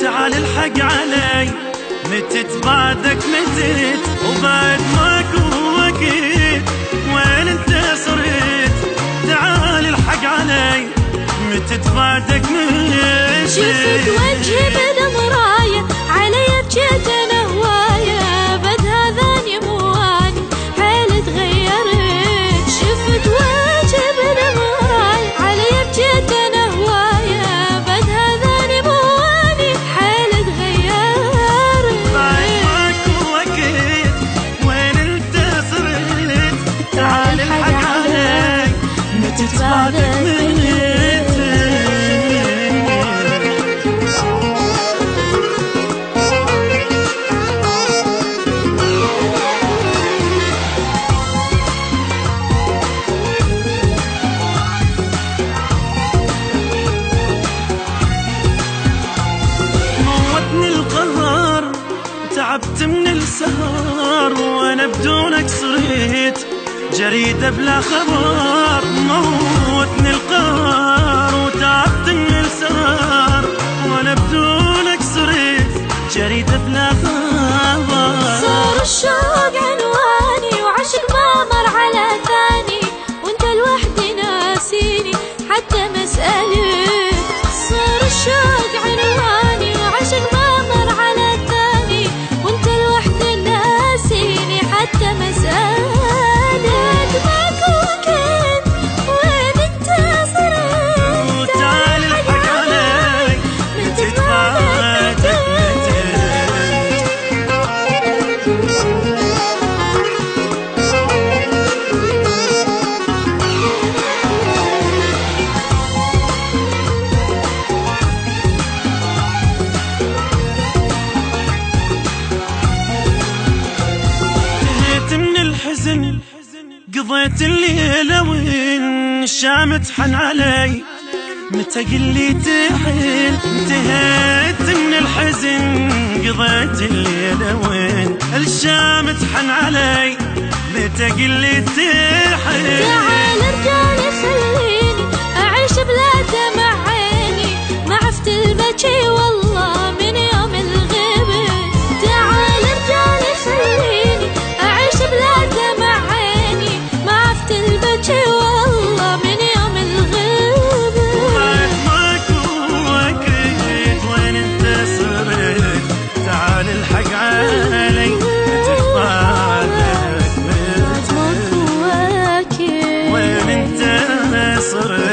تعال الحق علي متت بعدك متت وبعد ماكو وقت وين انت صرت تعال الحق علي متت بعدك متت شفت وجهي بالمراية علي بجيت انا هواية بد هذاني مواني حيل تغيرت شفت وجهي بالمراية علي بجيت انا هواية بد هذاني مواني حيل تغيرت بعد ماكو وقت وين انت صرت تعال الحق علي متت بعدك متت تعبت من السهر وانا بدونك صرت جريدة بلا خبر موتني القهر وتعبت من السهر وانا بدونك صرت جريدة بلا خبر صار الشوق عنواني وعشق ما مر على ثاني وانت لوحدي ناسيني حتى مسألة صار الشوق عنواني وعشق ما مر على ثاني وانت لوحدي ناسيني حتى مسألة ماكو وقت وين انت صرت وتعال الحق علي متت بعدك من الحزن قضيت الليلة وين الشام تحن علي متى قلي تحن انتهيت من الحزن قضيت الليلة وين الشام تحن علي متى قلي تحن تعال رجالي خليني أعيش بلا دمع عيني ما عفت البكي والله من يوم الغيبة تعال رجالي خليني أعيش بلا دمع عيني ما عفت البكي والله من يوم الغيبة بعد ماكو وقت وين انت صرت تعال الحق علي متت بعدك ماكو وقت وين انت صرت